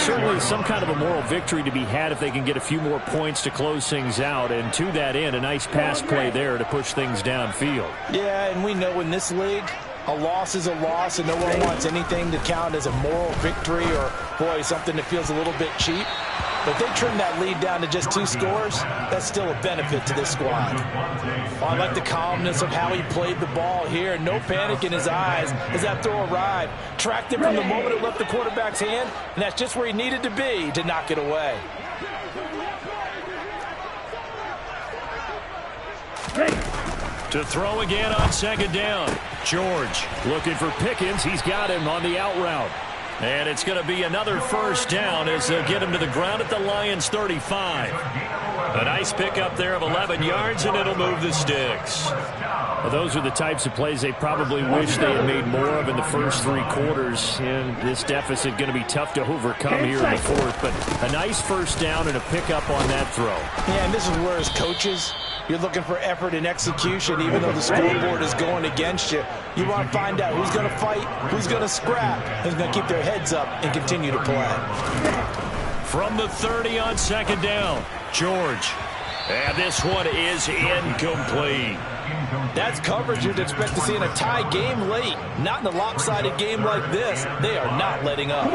certainly some kind of a moral victory to be had if they can get a few more points to close things out. And to that end, a nice pass play there to push things downfield. Yeah, and we know in this league, a loss is a loss, and no one wants anything to count as a moral victory or, boy, something that feels a little bit cheap. But they trim that lead down to just 2 scores. That's still a benefit to this squad. I like the calmness of how he played the ball here. No panic in his eyes as that throw arrived. Tracked it from the moment it left the quarterback's hand, and that's just where he needed to be to knock it away. To throw again on second down. George looking for Pickens. He's got him on the out route. And it's going to be another first down as they'll get him to the ground at the Lions 35. A nice pickup there of 11 yards, and it'll move the sticks. Well, those are the types of plays they probably wish they had made more of in the first 3 quarters. And this deficit going to be tough to overcome here in the fourth. But a nice first down and a pickup on that throw. Yeah, and this is where as coaches, you're looking for effort and execution, even though the scoreboard is going against you. You want to find out who's going to fight, who's going to scrap, who's going to keep their heads up and continue to play. From the 30 on second down, George. And this one is incomplete. That's coverage you'd expect to see in a tie game late. Not in a lopsided game like this. They are not letting up.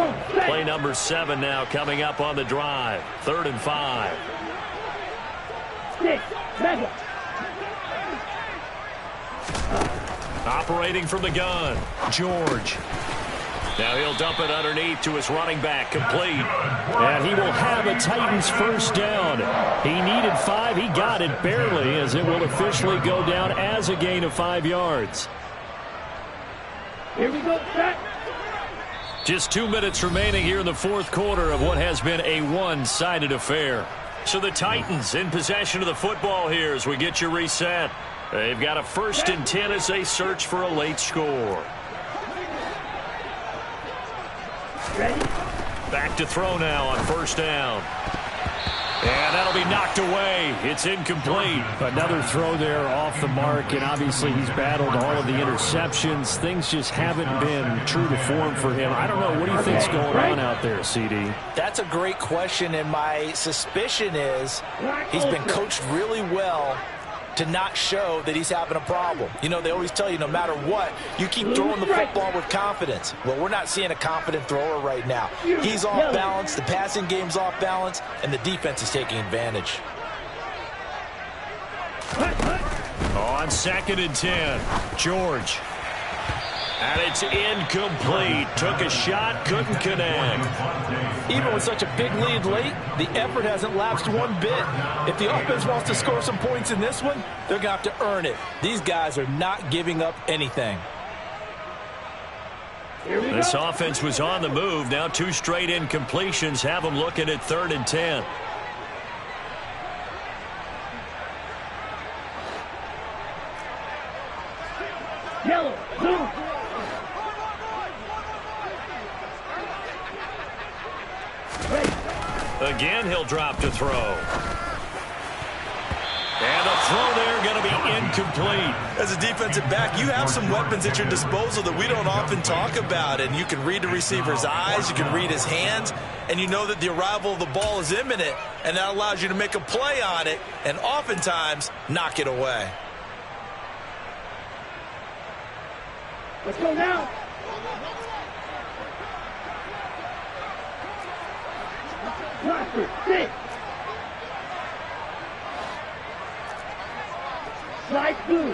Play number 7 now coming up on the drive. 3rd and 5. Operating from the gun, George. Now he'll dump it underneath to his running back, complete. And he will have a Titans first down. He needed 5. He got it barely, as it will officially go down as a gain of 5 yards. Here we go, set. Just 2 minutes remaining here in the fourth quarter of what has been a one-sided affair. So the Titans in possession of the football here as we get you reset. They've got a 1st and 10 as they search for a late score. Ready? Back to throw now on first down. And that'll be knocked away. It's incomplete. Another throw there off the mark, and obviously he's battled all of the interceptions. Things just haven't been true to form for him. I don't know. What do you think's going on out there, CD? That's a great question, and my suspicion is he's been coached really well to not show that he's having a problem. You know, they always tell you no matter what, you keep throwing the football with confidence. Well, we're not seeing a confident thrower right now. He's off balance, the passing game's off balance, and the defense is taking advantage. On 2nd and 10, George. And it's incomplete. Took a shot, couldn't connect. Even with such a big lead late, the effort hasn't lapsed one bit. If the offense wants to score some points in this one, they're going to have to earn it. These guys are not giving up anything. This offense was on the move. Now 2 straight incompletions have them looking at 3rd and 10. Yellow, blue. Again, he'll drop to throw. And the throw there going to be incomplete. As a defensive back, you have some weapons at your disposal that we don't often talk about. And you can read the receiver's eyes, you can read his hands, and you know that the arrival of the ball is imminent, and that allows you to make a play on it and oftentimes knock it away. Let's go now. Blaster, sit. Slide through.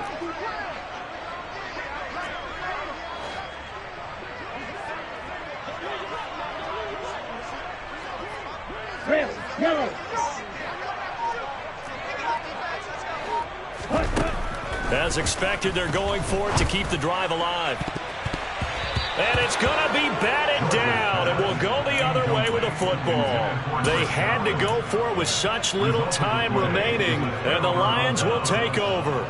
Red, yellow. As expected, they're going for it to keep the drive alive. And it's going to be batted down, and will go the other way with the football. They had to go for it with such little time remaining, and the Lions will take over.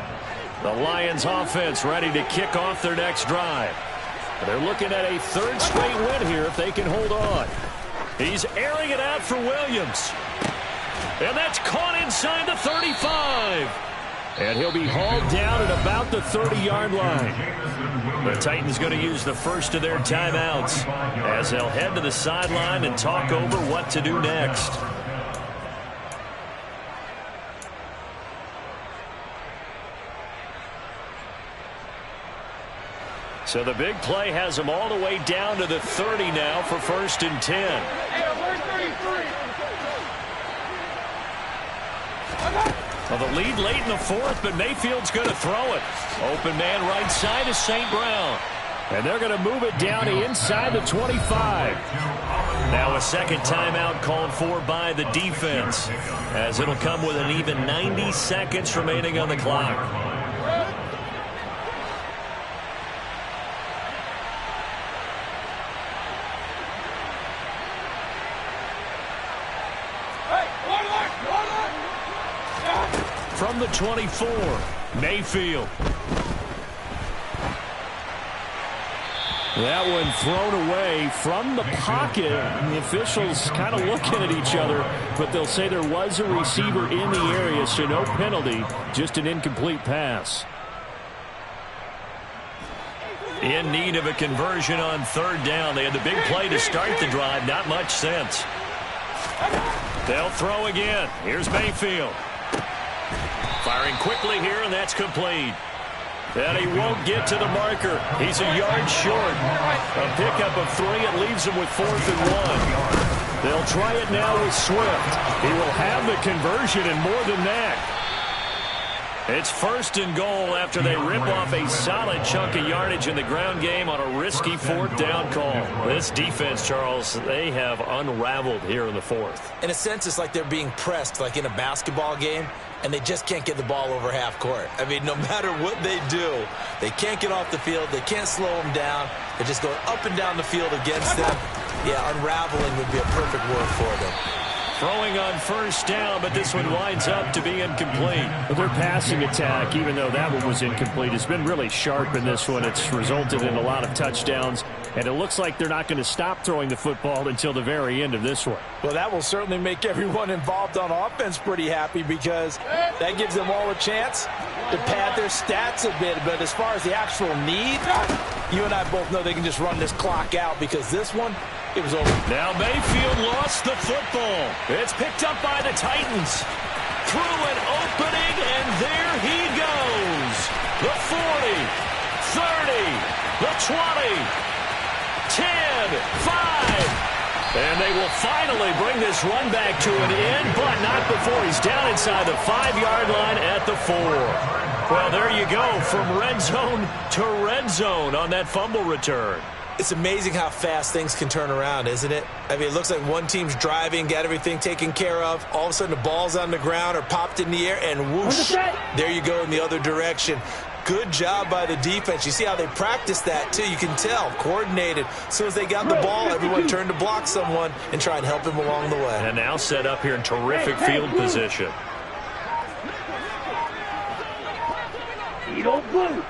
The Lions offense ready to kick off their next drive. They're looking at a third straight win here if they can hold on. He's airing it out for Williams. And that's caught inside the 35. And he'll be hauled down at about the 30-yard line. The Titans going to use the first of their timeouts as they'll head to the sideline and talk over what to do next. So the big play has them all the way down to the 30 now for 1st and 10. Well, the lead late in the fourth, but Mayfield's going to throw it. Open man right side is St. Brown. And they're going to move it down inside the 25. Now a second timeout called for by the defense, as it'll come with an even 90 seconds remaining on the clock. From the 24, Mayfield. That one thrown away from the pocket. The officials kind of looking at each other, but they'll say there was a receiver in the area, so no penalty, just an incomplete pass. In need of a conversion on third down. They had the big play to start the drive, not much sense. They'll throw again. Here's Mayfield. Firing quickly here, and that's complete. And he won't get to the marker. He's a yard short. A pickup of 3. It leaves him with 4th and 1. They'll try it now with Swift. He will have the conversion and more than that. It's 1st and goal after they rip off a solid chunk of yardage in the ground game on a risky 4th down call. This defense, Charles, they have unraveled here in the 4th. In a sense, it's like they're being pressed like in a basketball game, and they just can't get the ball over half court. I mean, no matter what they do, they can't get off the field. They can't slow them down. They're just going up and down the field against them. Yeah, unraveling would be a perfect word for them. Throwing on 1st down, but this one winds up to be incomplete. But their passing attack, even though that one was incomplete, has been really sharp in this one. It's resulted in a lot of touchdowns, and it looks like they're not going to stop throwing the football until the very end of this one. Well, that will certainly make everyone involved on offense pretty happy, because that gives them all a chance to pad their stats a bit. But as far as the actual need, you and I both know they can just run this clock out, because this one, it was over. Now Mayfield lost the football. It's picked up by the Titans. Through an opening, and there he goes. The 40, 30, the 20, 10, 5. And they will finally bring this run back to an end, but not before he's down inside the 5-yard line at the 4. Well, there you go, from red zone to red zone on that fumble return. It's amazing how fast things can turn around, isn't it? I mean, it looks like one team's driving, got everything taken care of. All of a sudden, the ball's on the ground or popped in the air, and whoosh, there you go in the other direction. Good job by the defense. You see how they practiced that, too. You can tell, coordinated. As soon as they got the ball, everyone turned to block someone and try and help him along the way. And now set up here in terrific field position. Blue.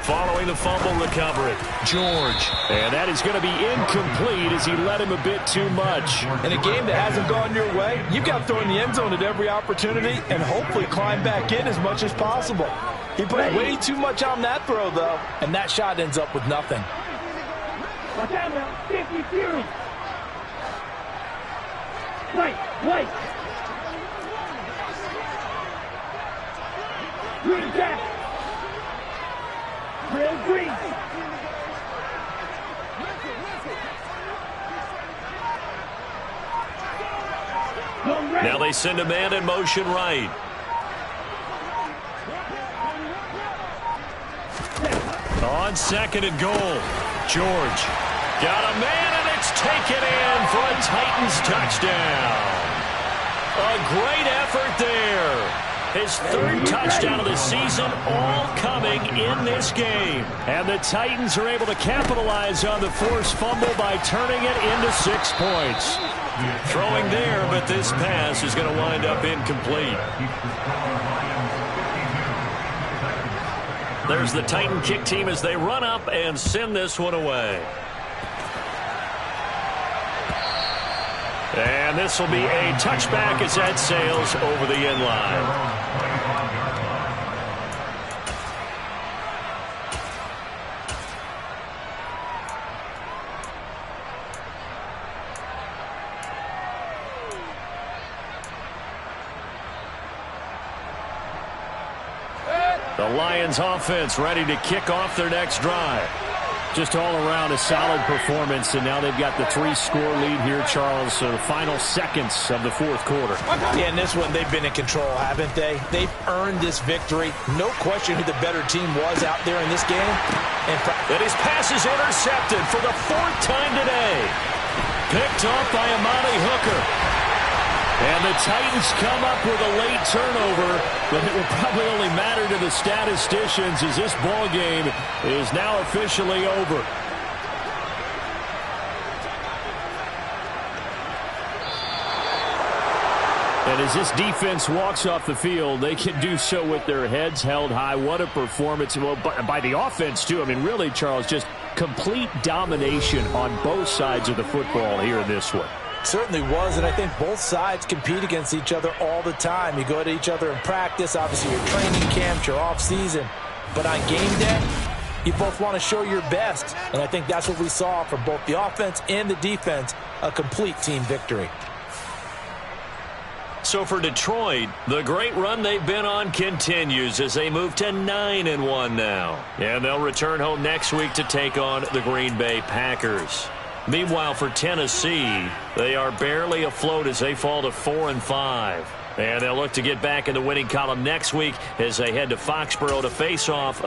following the fumble recovery. George. And that is going to be incomplete as he led him a bit too much. In a game that hasn't gone your way, you've got to throw in the end zone at every opportunity and hopefully climb back in as much as possible. He put way too much on that throw, though, and that shot ends up with nothing. Watch out now, 50 Fury. White. Green Jack. Real green. Now they send a man in motion right. On second and goal, George got a man, and it's taken in for a Titans touchdown. A great effort there. His third touchdown of the season, all coming in this game. And the Titans are able to capitalize on the forced fumble by turning it into 6 points. Throwing there, but this pass is going to wind up incomplete. There's the Titan kick team as they run up and send this one away. And this will be a touchback as that sails over the end line. The Lions offense ready to kick off their next drive. Just all around a solid performance, and now they've got the 3-score lead here, Charles. So the final seconds of the fourth quarter. Yeah, in this one, they've been in control, haven't they? They've earned this victory. No question who the better team was out there in this game. And his pass is intercepted for the 4th time today. Picked off by Amani Hooker. And the Titans come up with a late turnover, but it will probably only matter to the statisticians as this ball game is now officially over. And as this defense walks off the field, they can do so with their heads held high. What a performance. Well, by the offense, too. I mean, really, Charles, just complete domination on both sides of the football here in this one. Certainly was, and I think both sides compete against each other all the time. You go to each other in practice, obviously your training camps, your off-season. But on game day, you both want to show your best. And I think that's what we saw from both the offense and the defense, a complete team victory. So for Detroit, the great run they've been on continues as they move to 9-1 now. And they'll return home next week to take on the Green Bay Packers. Meanwhile, for Tennessee, they are barely afloat as they fall to 4-5. And they'll look to get back in the winning column next week as they head to Foxborough to face off